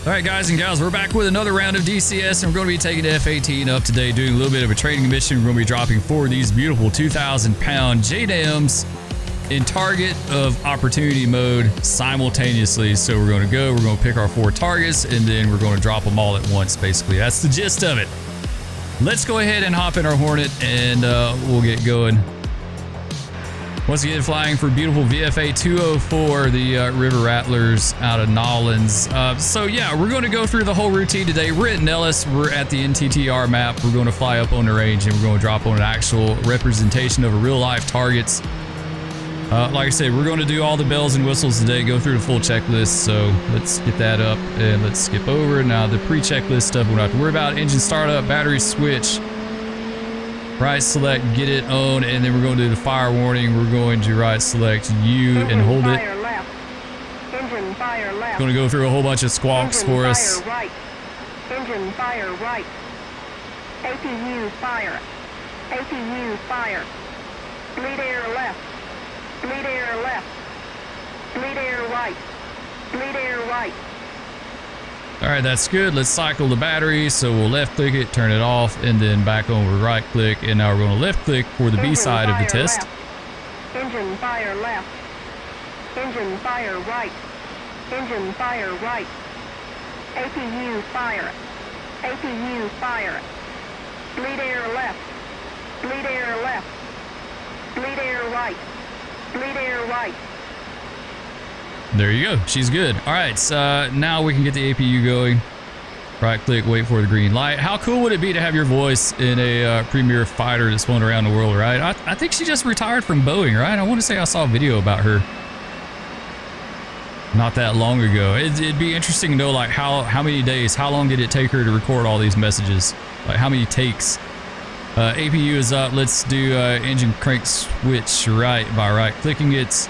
All right, guys and gals, we're back with another round of DCS, and we're going to be taking the F-18 up today, doing a little bit of a training mission. We're going to be dropping 4 of these beautiful 2,000-pound JDAMs in target of opportunity mode simultaneously. So we're going to pick our 4 targets, and then we're going to drop them all at once, basically. That's the gist of it. Let's go ahead and hop in our Hornet, and we'll get going. Once again, flying for beautiful VFA 204, the River Rattlers out of Nolans. So yeah, we're going to go through the whole routine today. We're at Nellis. We're at the NTTR map. We're going to fly up on the range, and we're going to drop on an actual representation of a real-life targets. Like I said, we're going to do all the bells and whistles today, go through the full checklist. So let's get that up, and let's skip over. Now, the pre-checklist stuff we don't have to worry about. Engine startup, battery switch. Right select, get it on, and then we're going to do the fire warning. We're going to right select U and hold it. Left. Engine fire left. Going to go through a whole bunch of squawks for us. Right. Engine fire right. APU fire. APU fire. Bleed air left. Bleed air left. Bleed air right. Bleed air right. All right, that's good. Let's cycle the battery. So we'll left click it, turn it off, and then back over right click. And now we're going to left click for the B side of the test. Left. Engine fire left. Engine fire right. Engine fire right. APU fire. APU fire. Bleed air left. Bleed air left. Bleed air right. Bleed air right. There you go. She's good. All right, now we can get the APU going. Right click, wait for the green light. How cool would it be to have your voice in a premier fighter that's flown around the world, right? I think she just retired from Boeing, right? I want to say I saw a video about her not that long ago. It'd be interesting to know, like, how many days, how long did it take her to record all these messages? Like, how many takes? APU is up. Let's do engine crank switch right by right clicking it.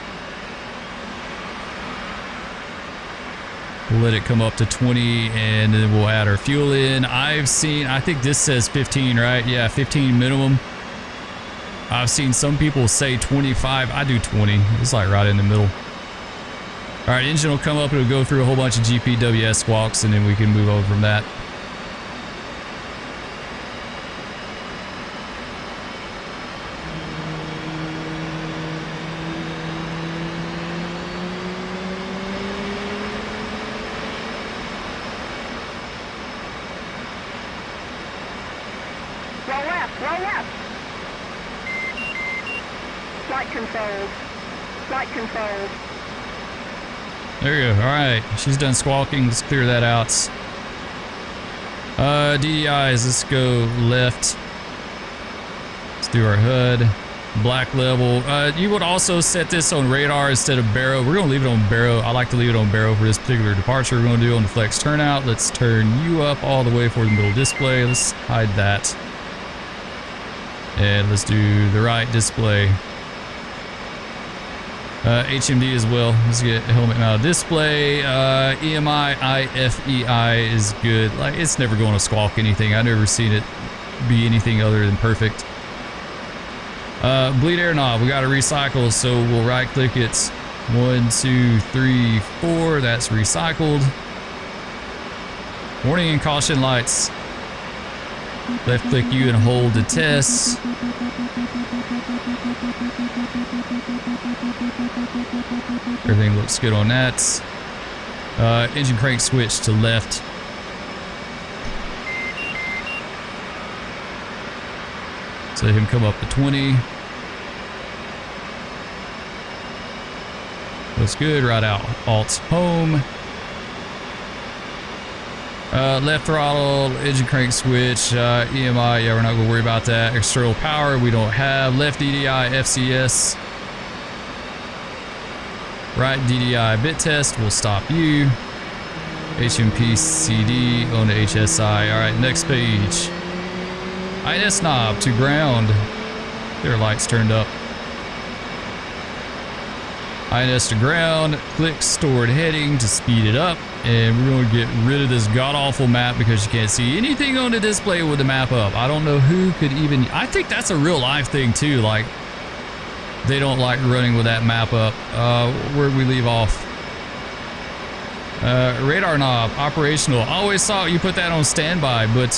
We'll let it come up to 20, and then we'll add our fuel in. I think this says 15, right? Yeah, 15 minimum. I've seen some people say 25. I do 20. It's like right in the middle. All right, engine will come up. It'll go through a whole bunch of GPWS squawks, and then we can move over from that. Roll left. Flight controls. Flight controls. There you go. All right, she's done squawking. Let's clear that out. DDIs, let's go left. Let's do our HUD. Black level. You would also set this on radar instead of baro. We're going to leave it on baro. I like to leave it on baro for this particular departure. We're going to do on the flex turnout. Let's turn you up all the way for the middle display. Let's hide that. And let's do the right display. HMD as well. Let's get helmet mounted display. EMI, IFEI is good. Like, it's never going to squawk anything. I've never seen it be anything other than perfect. Bleed air knob. We got to recycle, so we'll right click it. 1, 2, 3, 4. That's recycled. Warning and caution lights. Left click U and hold to test. Everything looks good on that. Engine crank switch to left. So let him come up to 20. Looks good. Right out. Alt home. Left throttle, engine crank switch, EMI, yeah, we're not going to worry about that. External power, we don't have. Left DDI, FCS. Right DDI bit test, we'll stop you. HMP CD on the HSI. All right, next page. INS knob to ground. Their lights turned up. INS to ground, click stored heading to speed it up, and we're going to get rid of this god-awful map because you can't see anything on the display with the map up. I don't know who could even... I think that's a real life thing too, like they don't like running with that map up. Where'd we leave off? Radar knob, operational. I always thought you put that on standby, but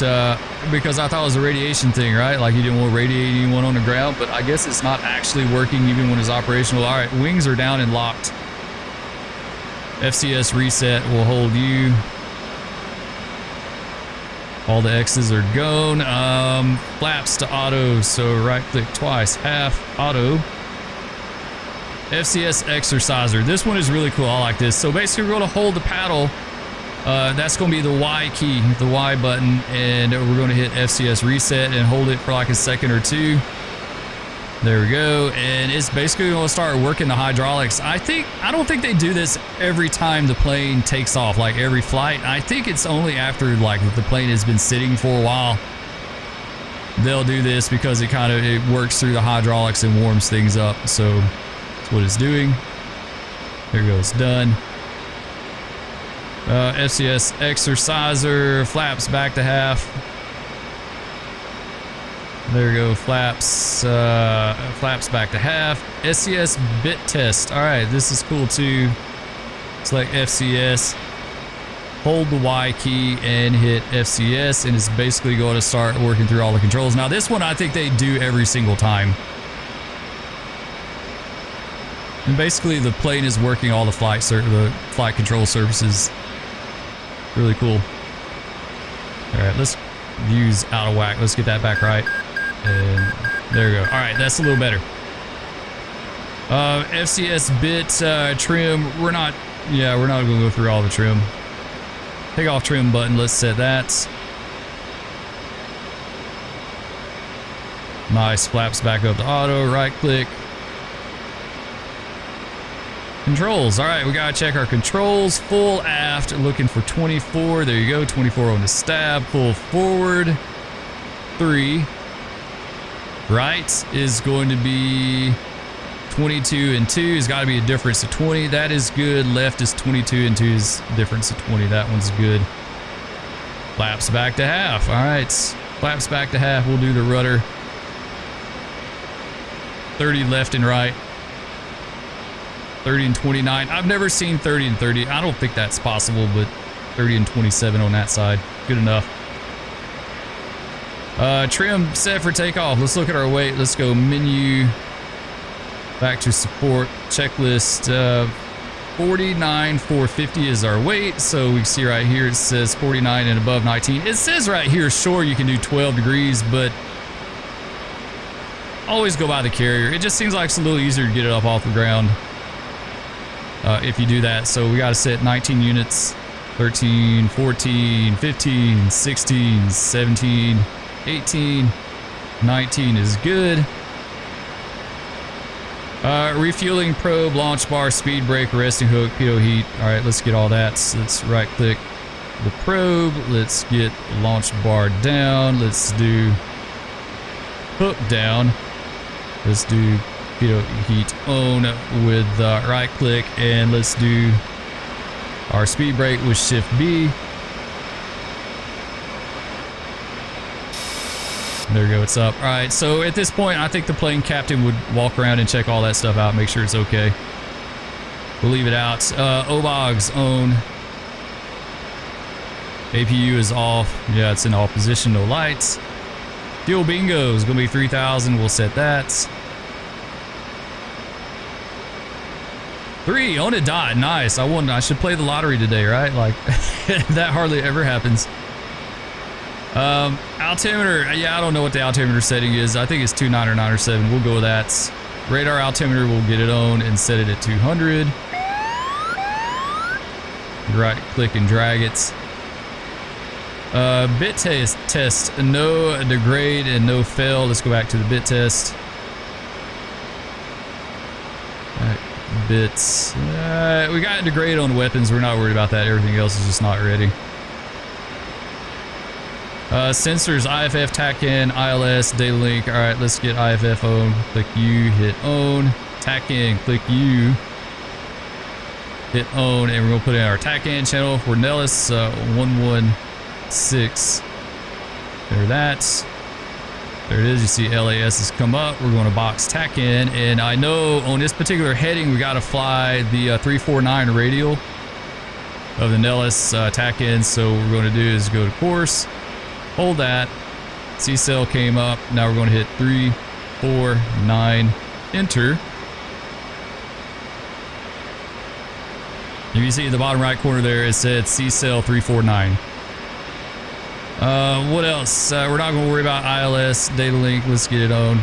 because I thought it was a radiation thing, right? Like you didn't want to radiate anyone on the ground, but I guess it's not actually working even when it's operational. All right, wings are down and locked. FCS reset will hold you. All the X's are gone. Flaps to auto, so right click twice, half auto. FCS exerciser. This one is really cool. I like this. So basically we're going to hold the paddle. That's going to be the Y key, the Y button, and we're going to hit FCS reset and hold it for like a second or two. There we go. And it's basically going to start working the hydraulics. I don't think they do this every time the plane takes off, like every flight. I think it's only after like the plane has been sitting for a while they'll do this, because it works through the hydraulics and warms things up. So that's what it's doing. There goes, done. FCS exerciser, flaps back to half. There we go, flaps back to half. SCS bit test. All right, this is cool too. Select FCS, hold the Y key and hit FCS, and it's basically going to start working through all the controls. Now this one I think they do every single time. And basically the plane is working all the flight control surfaces. Really cool. All right, let's use out of whack. Let's get that back right. And there we go. All right, that's a little better. FCS bit trim. We're not going to go through all the trim. Take off trim button. Let's set that. Nice. Flaps back up to auto. Right click. Controls. All right, we got to check our controls. Full aft, looking for 24. There you go. 24 on the stab. Full forward. 3. Right is going to be 22 and 2. Has got to be a difference of 20. That is good. Left is 22 and 2 is difference of 20. That one's good. Flaps back to half. All right. Flaps back to half. We'll do the rudder. 30 left and right. 30 and 29. I've never seen 30 and 30. I don't think that's possible, but 30 and 27 on that side. Good enough. Trim set for takeoff. Let's look at our weight. Let's go menu, back to support, checklist. 49,450 is our weight. So we can see right here it says 49 and above 19. It says right here, sure, you can do 12 degrees, but always go by the carrier. It just seems like it's a little easier to get it up off the ground if you do that. So we got to set 19 units, 13, 14, 15, 16, 17, 18, 19 is good. Refueling probe, launch bar, speed brake, resting hook, pitot heat. All right, let's get all that. So let's right click the probe. Let's get launch bar down. Let's do hook down. Let's do pitot heat on with right click, and let's do our speed brake with shift B. There we go, it's up. All right, so at this point, I think the plane captain would walk around and check all that stuff out, make sure it's okay. We'll leave it out. OBOG's on. APU is off. Yeah, it's in off position, no lights. Fuel bingo is gonna be 3,000, we'll set that. 3 on a dot, nice. I should play the lottery today, right? Like, that hardly ever happens. Altimeter, yeah, I don't know what the altimeter setting is. I think it's 29 or 9 or 7. We'll go with that. Radar altimeter, we'll get it on and set it at 200. Right click and drag it. Bit test, no degrade and no fail. Let's go back to the bit test. All right, bits. We got degrade on weapons. We're not worried about that. Everything else is just not ready. Sensors, IFF, TACAN, ILS, data link. All right, let's get IFF on. Click U, hit on. TACAN, click U, hit on, and we're gonna put in our TACAN channel for Nellis 116. There that. There it is. You see LAS has come up. We're going to box TACAN, and I know on this particular heading we got to fly the 349 radial. of the Nellis tack in. So what we're going to do is go to course, hold that. C-cell came up. Now we're going to hit 3, 4, 9, enter. If you see in the bottom right corner there, it said C-cell 349. What else? We're not going to worry about ILS, data link. Let's get it on.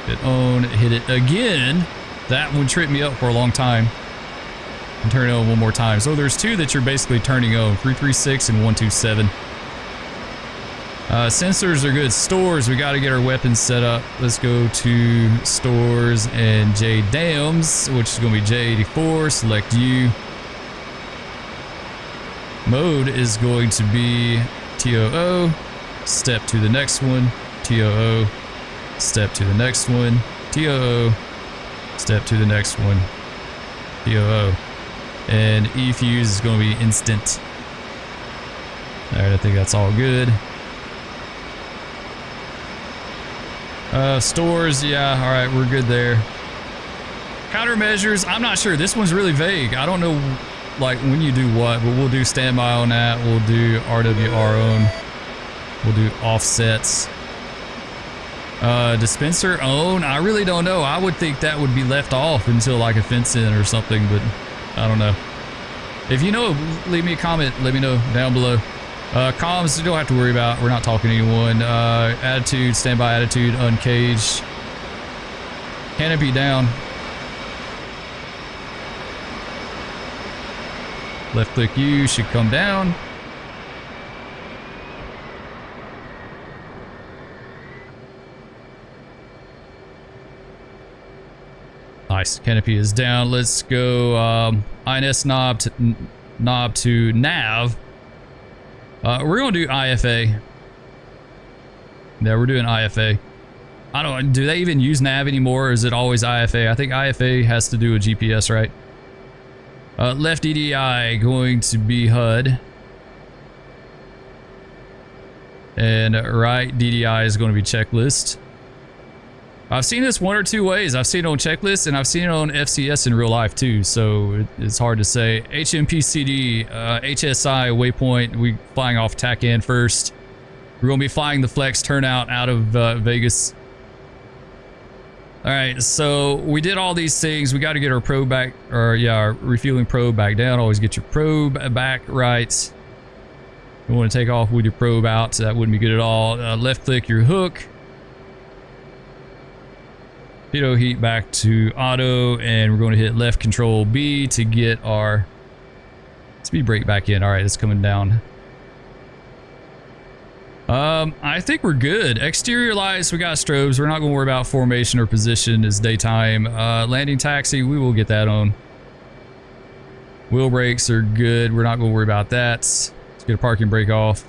Hit on, hit it again. That one tripped me up for a long time. And turn it on one more time. So there's two that you're basically turning on, 336 and 127. Sensors are good. Stores, we got to get our weapons set up. Let's go to stores and JDAMs, which is going to be J84. Select U. Mode is going to be TOO. Step to the next one. TOO. Step to the next one. TOO. Step to the next one. TOO. And E-fuse is going to be instant. Alright, I think that's all good. Stores, yeah, alright, we're good there. Countermeasures, I'm not sure. This one's really vague. I don't know, like, when you do what, but we'll do standby on that. We'll do RWR on. We'll do offsets. Dispenser on, I really don't know. I would think that would be left off until like a fence in or something, but I don't know. If you know, leave me a comment. Let me know down below. Comms, you don't have to worry about. We're not talking to anyone. Attitude, standby attitude, uncaged. Canopy down. Left click U should come down. Nice. Canopy is down. Let's go INS knob to nav. We're going to do IFA. Yeah, we're doing IFA. I don't. Do they even use nav anymore, or is it always IFA? I think IFA has to do with GPS, right? Left DDI going to be HUD. And right DDI is going to be checklist. I've seen this one or two ways. I've seen it on checklists and I've seen it on FCS in real life too, so it's hard to say. HMPCD, HSI, waypoint, we flying off tack in first. We're going to be flying the flex turnout out of Vegas. All right, so we did all these things. We got to get our probe back, or yeah, our refueling probe back down. Always get your probe back right. You want to take off with your probe out, so that wouldn't be good at all. Left click your hook. Pitot heat back to auto, and we're going to hit left control B to get our speed brake back in. All right, it's coming down. I think we're good. Exterior lights, we got strobes. We're not going to worry about formation or position. It's daytime. Landing taxi, we will get that on. Wheel brakes are good. We're not going to worry about that. Let's get a parking brake off.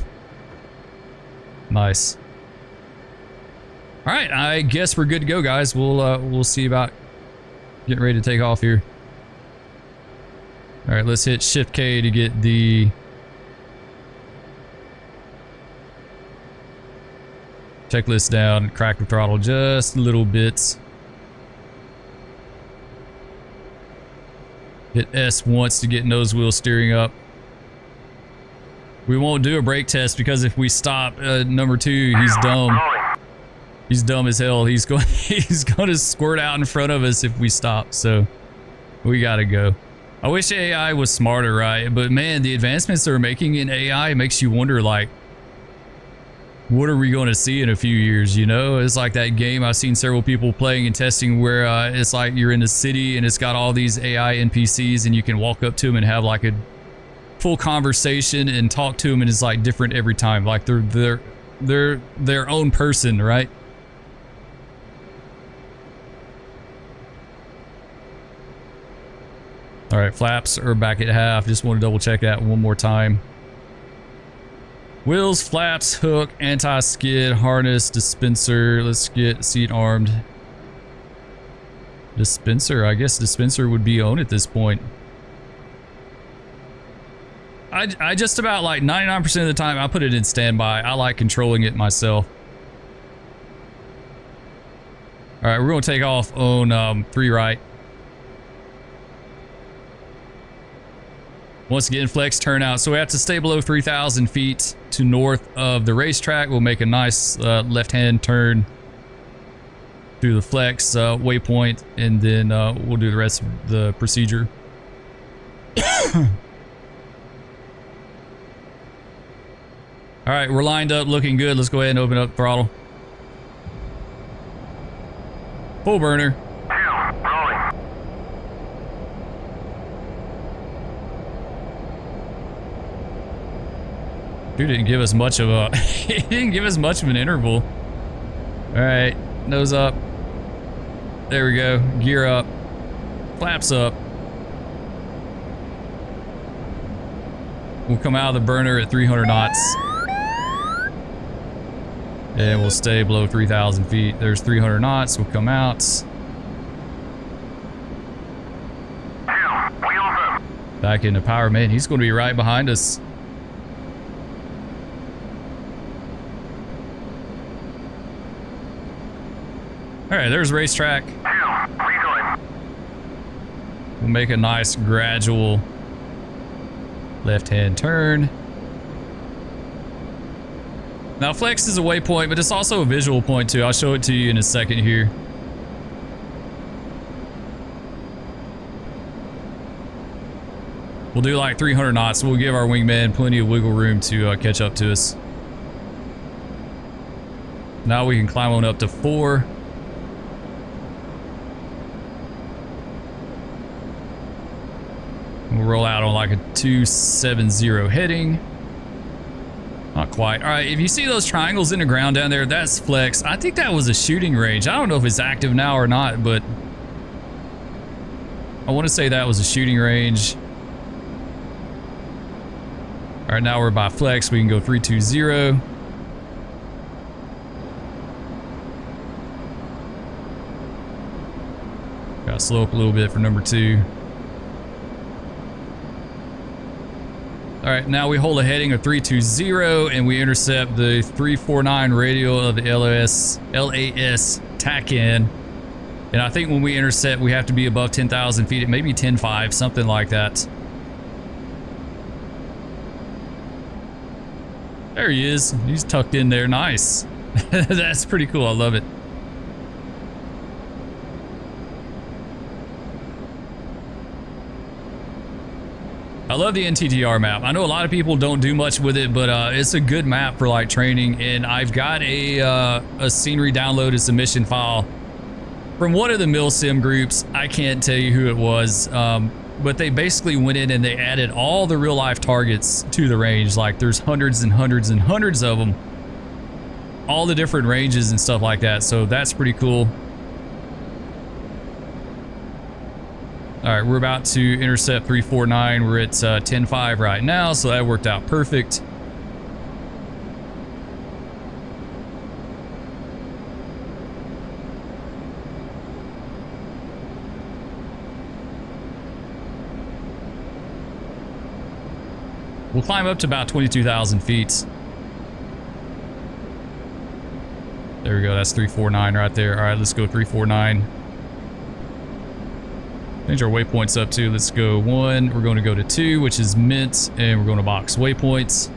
Nice. All right, I guess we're good to go, guys. We'll see about getting ready to take off here. All right, let's hit Shift K to get the checklist down. Crack the throttle just a little bit. Hit S once to get nose wheel steering up. We won't do a brake test because if we stop number 2, he's dumb. He's dumb as hell. He's going to squirt out in front of us if we stop. So we gotta go. I wish AI was smarter, right? But man, the advancements they're making in AI makes you wonder, like, what are we going to see in a few years? You know, it's like that game I've seen several people playing and testing where it's like you're in a city and it's got all these AI NPCs and you can walk up to them and have like a full conversation and talk to them, and it's like different every time. Like they're their own person, right? All right, flaps are back at half. Just want to double check that one more time. Wheels, flaps, hook, anti-skid, harness, dispenser. Let's get seat armed. Dispenser, I guess dispenser would be on at this point. I just about like 99% of the time I put it in standby. I like controlling it myself. All right, we're going to take off on 3 right. Once again, flex turnout. So we have to stay below 3,000 feet to north of the racetrack. We'll make a nice left-hand turn through the flex waypoint, and then we'll do the rest of the procedure. All right, we're lined up, looking good. Let's go ahead and open up the throttle. Full burner. Dude didn't give us much of a he didn't give us much of an interval. All right, nose up. There we go. Gear up. Flaps up. We'll come out of the burner at 300 knots. And we'll stay below 3,000 feet. There's 300 knots. We'll come out. Back into power. Man, he's going to be right behind us. All right, there's racetrack. We'll make a nice gradual left-hand turn. Now, flex is a waypoint, but it's also a visual point too. I'll show it to you in a second here. We'll do like 300 knots. We'll give our wingman plenty of wiggle room to catch up to us. Now we can climb on up to 4. We'll roll out on like a 270 heading. Not quite. All right, if you see those triangles in the ground down there, that's flex. I think that was a shooting range. I don't know if it's active now or not, but I want to say that was a shooting range. All right, now we're by flex. We can go 320. Got to slow up a little bit for number 2. All right, now we hold a heading of 320 and we intercept the 349 radial of the LAS TAC-in. And I think when we intercept, we have to be above 10,000 feet. It may be 10.5, something like that. There he is. He's tucked in there. Nice. That's pretty cool. I love it. I love the NTTR map. I know a lot of people don't do much with it, but it's a good map for like training. And I've got a scenery downloaded submission file from one of the milsim groups. I can't tell you who it was, but they basically went in and they added all the real life targets to the range. Like there's hundreds and hundreds and hundreds of them, all the different ranges and stuff like that. So that's pretty cool. All right, we're about to intercept 349. We're at 10.5 right now, so that worked out perfect. We'll climb up to about 22,000 feet. There we go, that's 349 right there. All right, let's go 349. Change our waypoints up to, let's go 1, we're going to go to 2, which is mint, and we're going to box waypoints.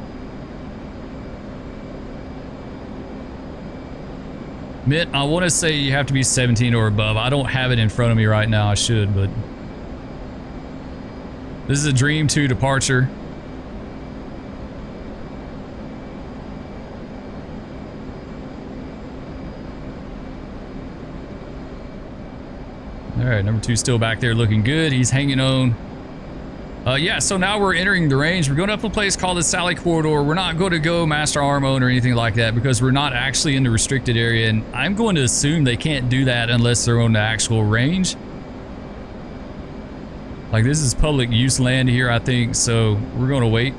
Mint, I want to say you have to be 17 or above. I don't have it in front of me right now. I should, but this is a Dream 2 departure. All right, number 2 still back there looking good. He's hanging on. Yeah, so now we're entering the range. We're going up a place called the Sally Corridor. We're not going to go Master Arm Own or anything like that because we're not actually in the restricted area. And I'm going to assume they can't do that unless they're on the actual range. Like this is public use land here, I think. So we're going to wait.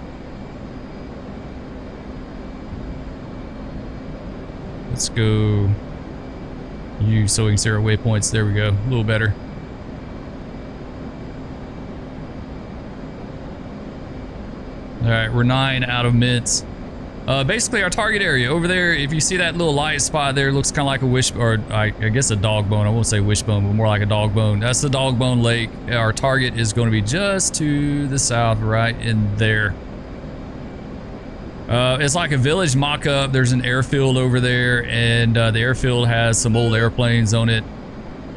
Let's go. So we can see our waypoints. There we go. A little better. All right, we're 9 out of mints. Basically our target area over there, if you see that little light spot there, looks kind of like a wish, or I guess a dog bone. I won't say wishbone, but more like a dog bone. That's the dog bone lake. Our target is going to be just to the south, right in there. It's like a village mock-up. There's an airfield over there, and the airfield has some old airplanes on it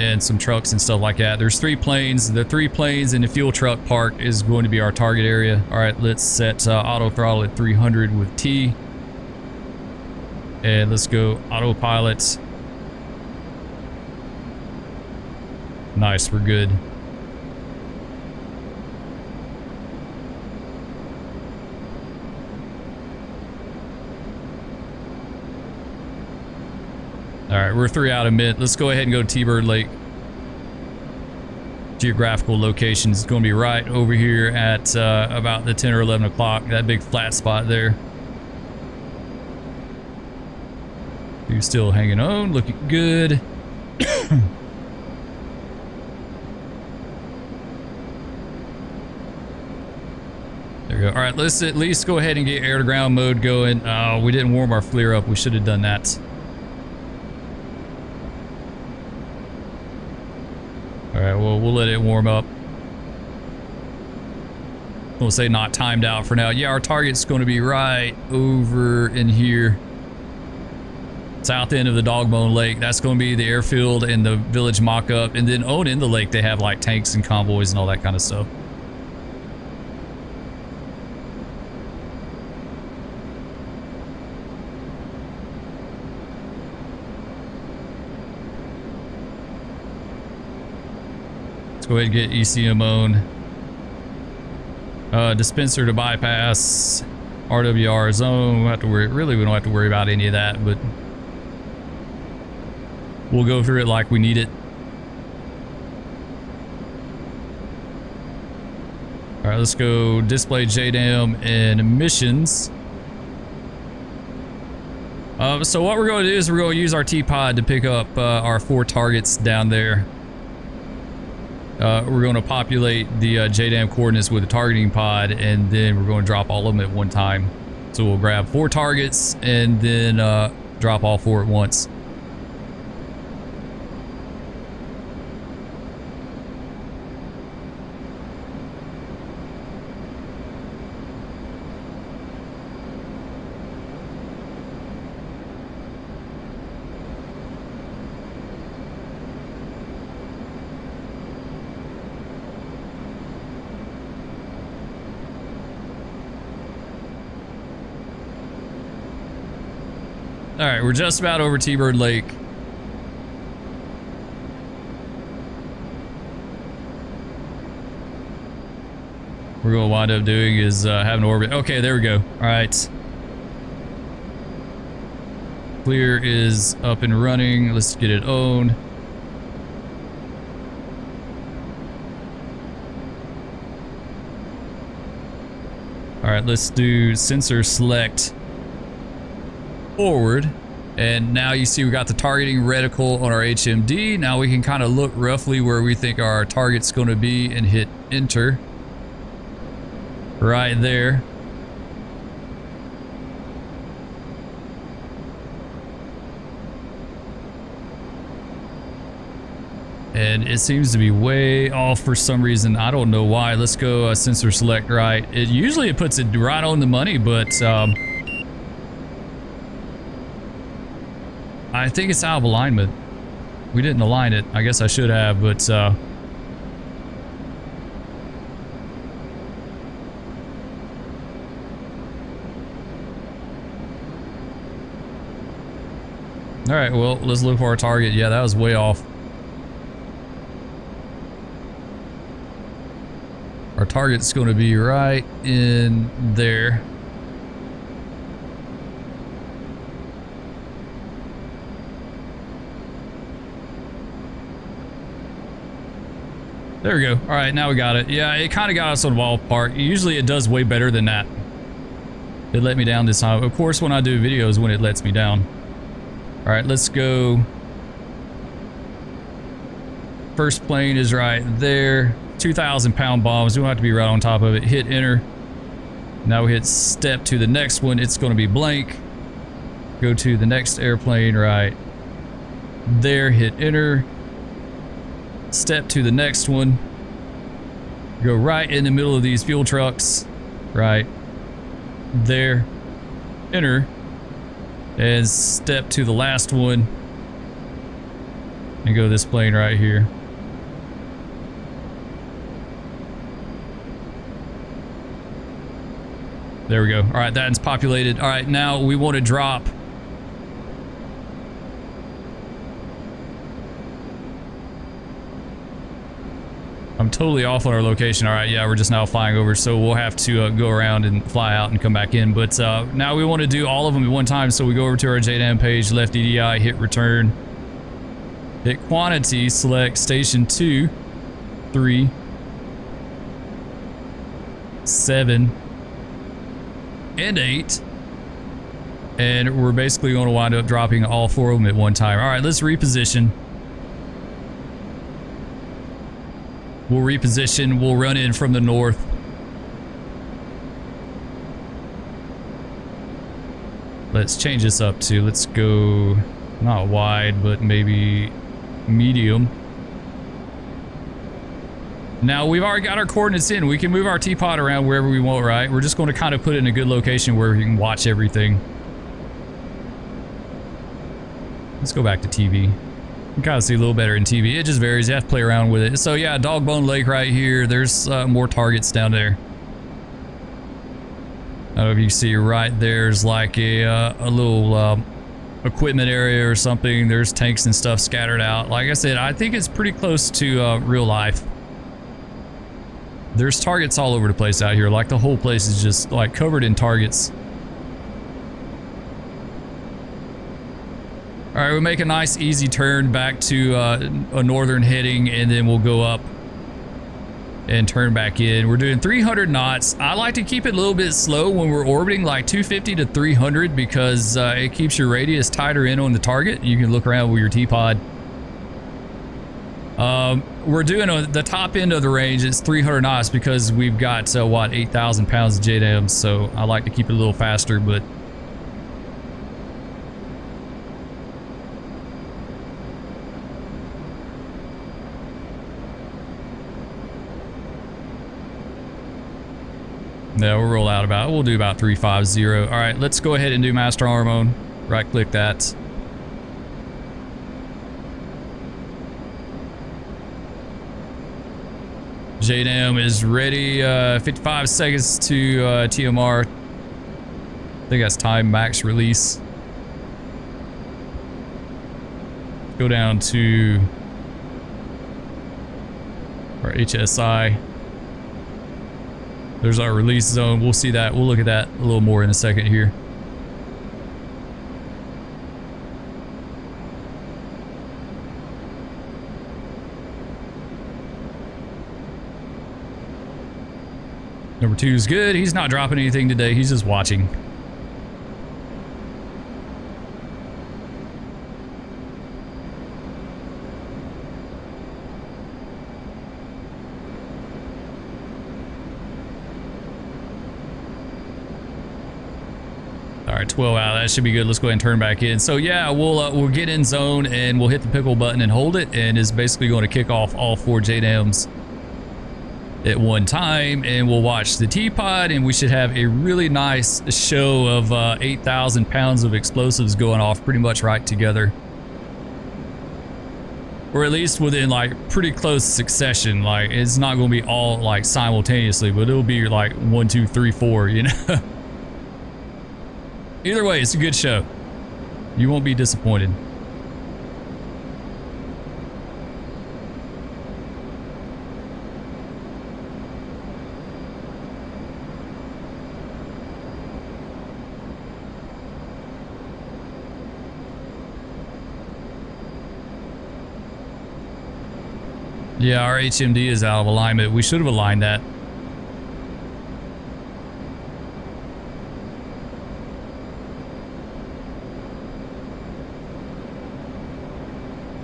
and some trucks and stuff like that. There's 3 planes. The 3 planes and the fuel truck park is going to be our target area. All right, let's set auto throttle at 300 with T. And let's go autopilot. Nice, we're good. All right, we're 3 out of mid. Let's go ahead and go to T-Bird Lake. Geographical location is going to be right over here at about the 10 or 11 o'clock. That big flat spot there. You're still hanging on, looking good. There we go. All right, let's at least go ahead and get air to ground mode going. We didn't warm our FLIR up. We should have done that. All right, well, we'll let it warm up. We'll say not timed out for now. Yeah, our target's going to be right over in here. South end of the Dogbone Lake. That's going to be the airfield and the village mock-up. And then on in the lake, they have like tanks and convoys and all that kind of stuff. Go ahead and get ECM on. Dispenser to bypass. RWR zone. We don't have to worry. Really, we don't have to worry about any of that, but we'll go through it like we need it. All right, let's go display JDam and emissions. So what we're going to do is we're going to use our T-Pod to pick up our 4 targets down there. We're going to populate the JDAM coordinates with a targeting pod, and then we're going to drop all of them at one time. So we'll grab 4 targets and then drop all 4 at once. All right, we're just about over T-Bird Lake. We're going to wind up doing is having an orbit. Okay, there we go. All right. FLIR is up and running. Let's get it owned. All right, let's do sensor select. Forward, and now you see we got the targeting reticle on our HMD. Now we can kind of look roughly where we think our target's going to be and hit enter right there. And it seems to be way off for some reason. I don't know why. Let's go sensor select right. Usually it puts it right on the money, but I think it's out of alignment. We didn't align it. I guess I should have, but all right, well, let's look for our target. Yeah, that was way off. Our target's going to be right in there. There we go. All right, now we got it. Yeah, it kind of got us on the ballpark. Usually it does way better than that. It let me down this time. Of course, when I do videos, when it lets me down. All right, let's go. First plane is right there. 2,000-pound bombs. We don't have to be right on top of it. Hit enter. Now we hit step to the next one. It's going to be blank. Go to the next airplane right there. Hit enter. Step to the next one. Go right in the middle of these fuel trucks. Right there. Enter. And step to the last one. And go this plane right here. There we go. All right, that's populated. All right, now we want to drop. I'm totally off on our location. All right, yeah, we're just now flying over, so we'll have to go around and fly out and come back in. But now we want to do all of them at one time, so we go over to our JDam page, left EDI, hit return, hit quantity, select station 2, 3, 7, and 8. And we're basically going to wind up dropping all 4 of them at one time. All right, let's reposition. We'll reposition. We'll run in from the north. Let's change this up to, let's go not wide, but maybe medium. Now we've already got our coordinates in. We can move our teapot around wherever we want, right? We're just going to kind of put it in a good location where we can watch everything. Let's go back to TV. You can kind of see a little better in TV. It just varies. You have to play around with it. So yeah, Dogbone Lake right here. There's more targets down there. I don't know if you can see right there's like a little equipment area or something. There's tanks and stuff scattered out. Like I said, I think it's pretty close to real life. There's targets all over the place out here. Like the whole place is just like covered in targets. All right, we'll make a nice easy turn back to a northern heading, and then we'll go up and turn back in. We're doing 300 knots. I like to keep it a little bit slow when we're orbiting, like 250 to 300, because it keeps your radius tighter in on the target. You can look around with your T-pod. We're doing the top end of the range. It's 300 knots because we've got, what, 8,000 pounds of JDAMs, so I like to keep it a little faster, but no, we'll roll out about, we'll do about 350. All right, let's go ahead and do master hormone. Right click that. JDam is ready. 55 seconds to TMR. I think that's time max release. Go down to our HSI. There's our release zone. We'll see that. We'll look at that a little more in a second here. Number 2 is good. He's not dropping anything today. He's just watching. All right, 12 out. That should be good. Let's go ahead and turn back in. So yeah, we'll get in zone and we'll hit the pickle button and hold it, and it's basically going to kick off all 4 JDAMs at one time, and we'll watch the T-pod, and we should have a really nice show of 8,000 pounds of explosives going off pretty much right together, or at least within like pretty close succession. Like it's not going to be all like simultaneously, but it'll be like 1, 2, 3, 4, you know. Either way, it's a good show. You won't be disappointed. Yeah, our HMD is out of alignment. We should have aligned that.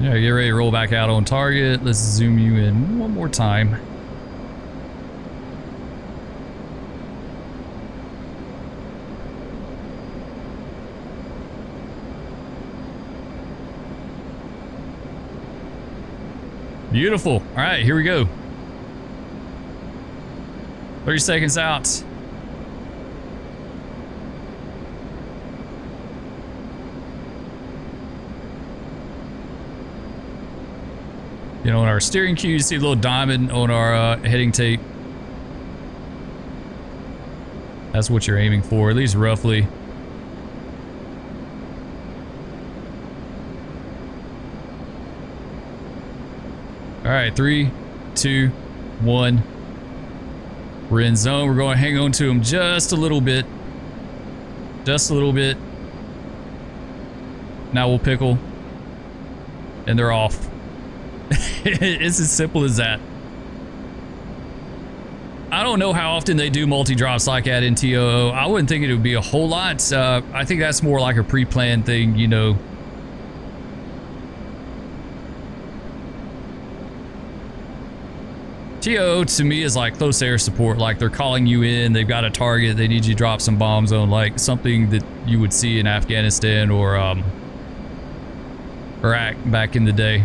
Yeah, get ready to roll back out on target. Let's zoom you in one more time. Beautiful. All right, here we go. 30 seconds out. You know, on our steering cue, you see a little diamond on our heading tape. That's what you're aiming for, at least roughly. All right, 3, 2, 1. We're in zone. We're going to hang on to them just a little bit. Just a little bit. Now we'll pickle. And they're off. It's as simple as that. I don't know how often they do multi-drops like that in TOO. I wouldn't think it would be a whole lot. I think that's more like a pre-planned thing, you know. TOO to me is like close air support. Like they're calling you in, they've got a target, they need you to drop some bombs on, like something that you would see in Afghanistan or Iraq back in the day.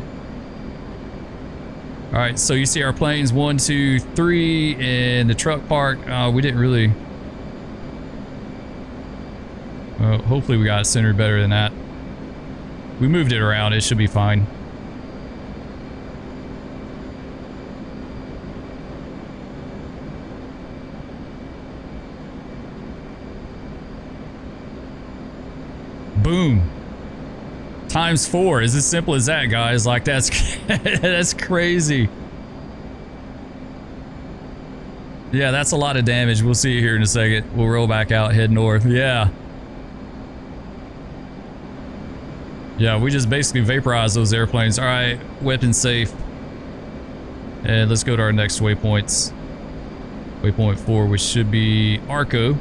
All right, so you see our planes 1, 2, 3, and the truck park. We didn't really. Hopefully we got it centered better than that. We moved it around. It should be fine. Boom. ×4 is as simple as that, guys. Like that's that's crazy. Yeah, that's a lot of damage. We'll see you here in a second. We'll roll back out, head north. Yeah, we just basically vaporized those airplanes. All right, weapon safe, and let's go to our next waypoints. Waypoint 4, which should be Arco.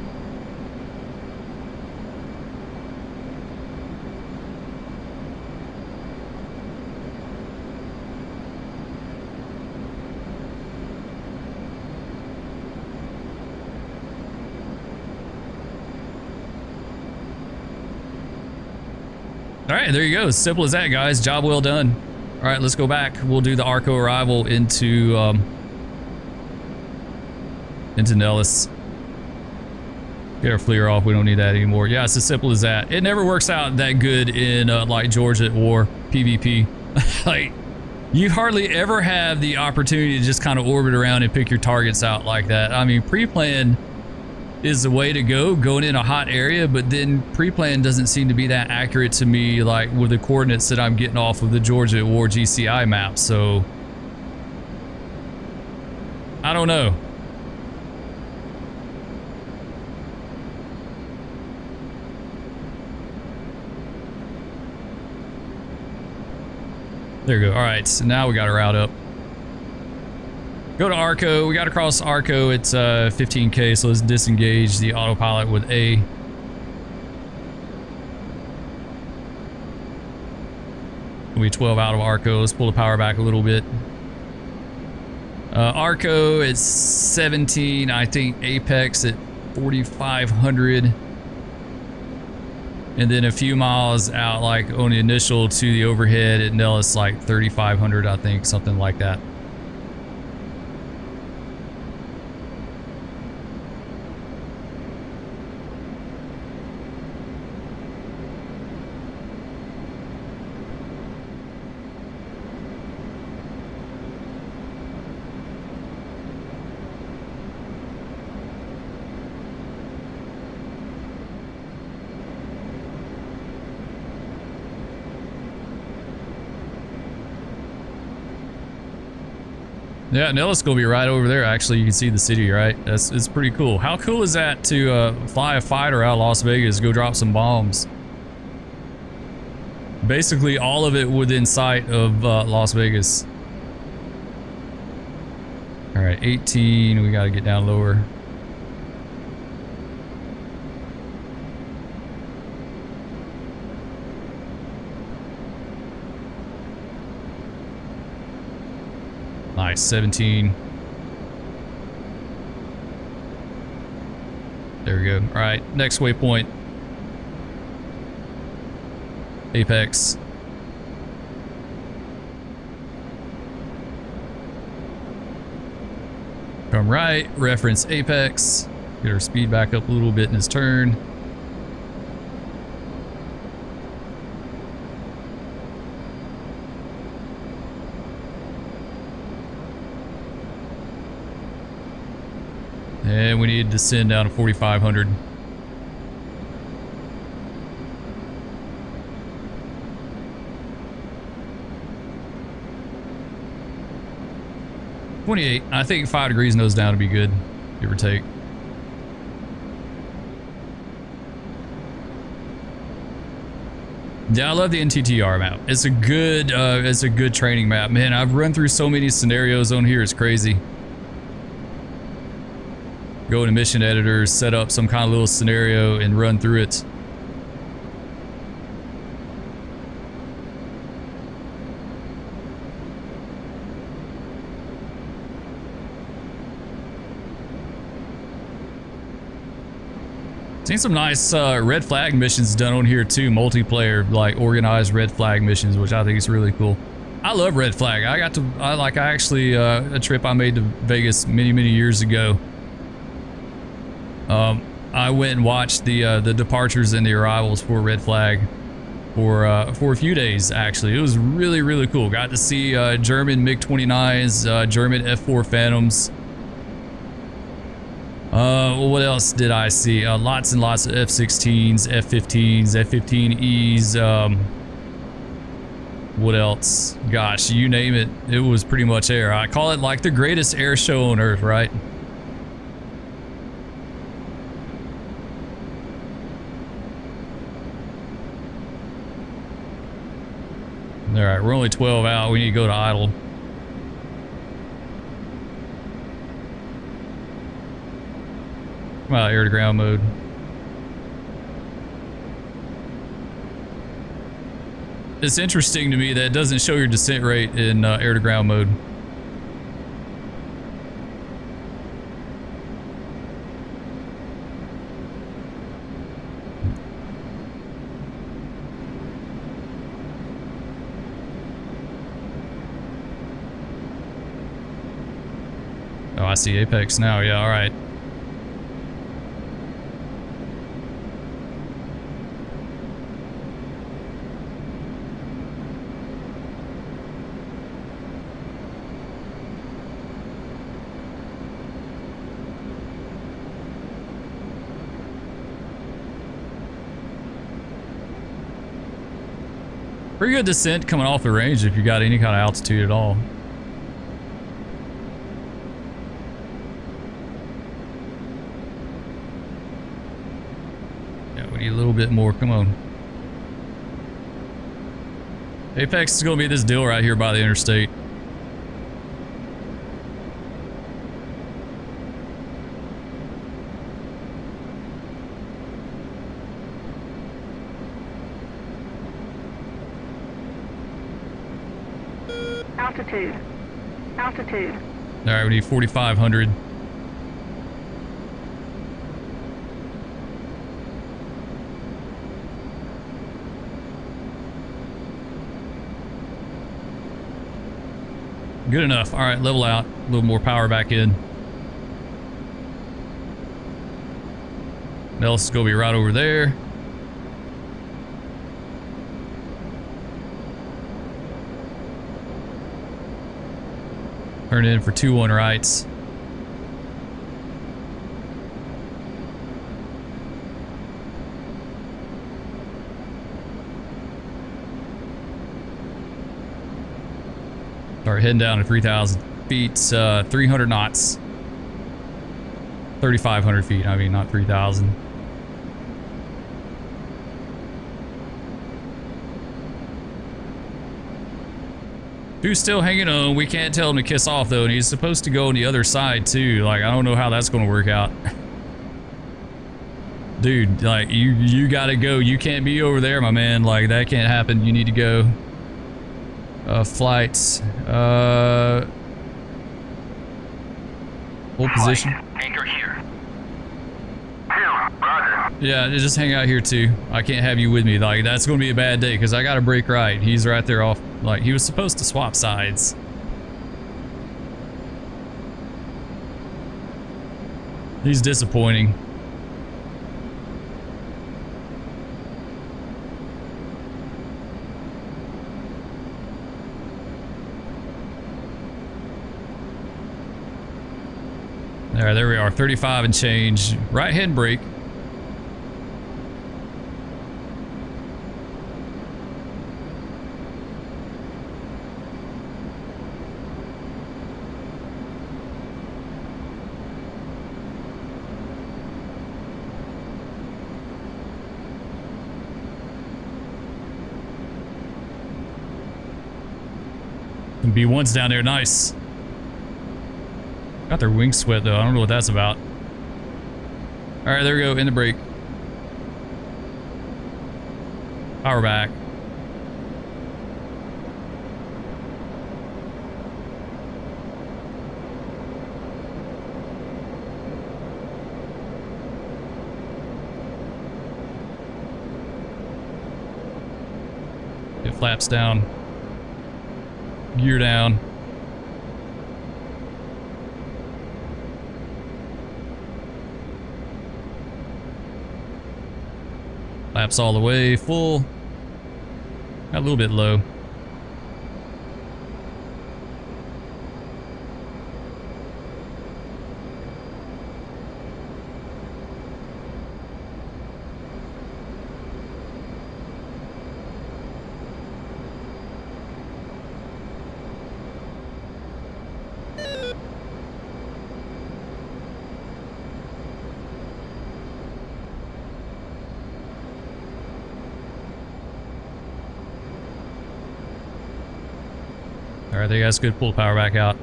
All right, there you go. Simple as that, guys. Job well done. All right, let's go back. We'll do the Arco arrival into Nellis. Get our FLIR off. We don't need that anymore. Yeah, it's as simple as that. It never works out that good in like Georgia at war, PvP. Like, you hardly ever have the opportunity to just kind of orbit around and pick your targets out like that. I mean, pre-plan is the way to go, going in a hot area, but then pre-plan doesn't seem to be that accurate to me, like with the coordinates that I'm getting off of the Georgia War GCI map. So I don't know. There we go. All right, so now we got a route up. Go to Arco. We got to cross Arco. It's 15K, so let's disengage the autopilot with A. We 12 out of Arco. Let's pull the power back a little bit. Arco is 17. I think Apex at 4,500. And then a few miles out, like on the initial to the overhead at Nellis, like 3,500, I think, something like that. Yeah, Nellis gonna be right over there. Actually, you can see the city, right? It's pretty cool. How cool is that to fly a fighter out of Las Vegas, go drop some bombs? Basically, all of it within sight of Las Vegas. All right, 18. We gotta get down lower. Nice, 17. There we go. All right, next waypoint. Apex. Come right, reference apex. Get our speed back up a little bit in his turn. And we need to descend down to 4,500. I think 5 degrees nose down would be good, give or take. Yeah, I love the NTTR map. It's a good training map, man. I've run through so many scenarios on here. It's crazy. Go into mission editors, set up some kind of little scenario, and run through it. Seen some nice red flag missions done on here too, multiplayer, like organized red flag missions, which I think is really cool. I love red flag. I actually a trip I made to Vegas many years ago. I went and watched the departures and the arrivals for red flag for a few days. Actually, it was really cool. Got to see German MiG-29s, German F4 Phantoms. What else did I see? Lots and lots of F-16s, F-15s, F-15Es. What else? Gosh, you name it. It was pretty much there. I call it like the greatest air show on earth, right? All right, we're only 12 out. We need to go to idle. Come out, air to ground mode. It's interesting to me that it doesn't show your descent rate in air to ground mode. Oh, I see apex now. Yeah, all right. Pretty good descent coming off the range if you got any kind of altitude at all. Yeah, we need a little bit more. Come on. Apex is going to be this deal right here by the interstate. Altitude. All right, we need 4,500. Good enough. All right, level out. A little more power back in. Nellis is going to be right over there. Turn in for 2-1 rights. Start heading down to 3,000 feet, 300 knots. 3,500 feet, I mean, not 3,000. Dude's still hanging on. We can't tell him to kiss off though, and he's supposed to go on the other side too. Like, I don't know how that's going to work out. Dude, like, you gotta go. You can't be over there, my man. Like, that can't happen. You need to go. Flights. Hold position. Anchor here. Yeah, just hang out here too. I can't have you with me. Like, that's going to be a bad day because I got to break right. He's right there off. Like, he was supposed to swap sides. He's disappointing. There we are, 35 and change. Right hand brake. Some B1s down there, nice. Got their wing sweat though, I don't know what that's about. Alright, there we go, in the brake. Power back. Get flaps down. Gear down. Flaps all the way, full. Got a little bit low. All right, there you guys, good. Pull the power back out.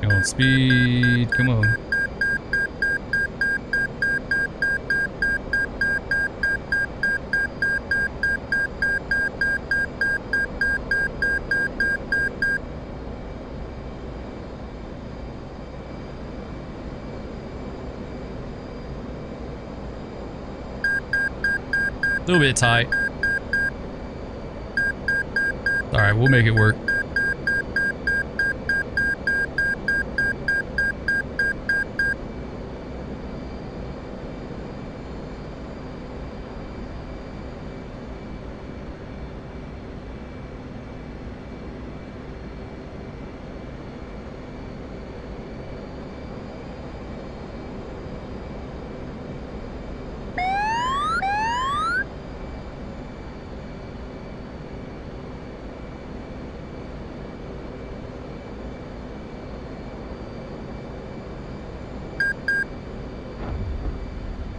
Come on, speed, come on. A little bit tight. All right, we'll make it work.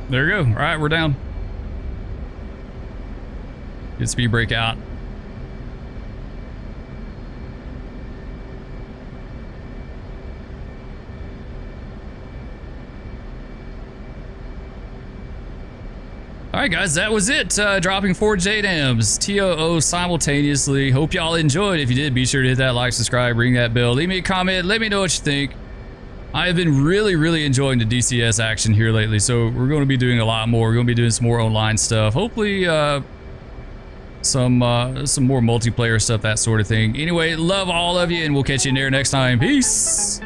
There we go. All right, we're down. Good speed brake out. All right, guys, that was it. Dropping 4 JDAMs, TOO simultaneously. Hope y'all enjoyed. If you did, be sure to hit that like, subscribe, ring that bell. Leave me a comment. Let me know what you think. I have been really enjoying the DCS action here lately, so we're going to be doing a lot more. We're going to be doing some more online stuff. Hopefully, some more multiplayer stuff, that sort of thing. Anyway, love all of you, and we'll catch you in there next time. Peace!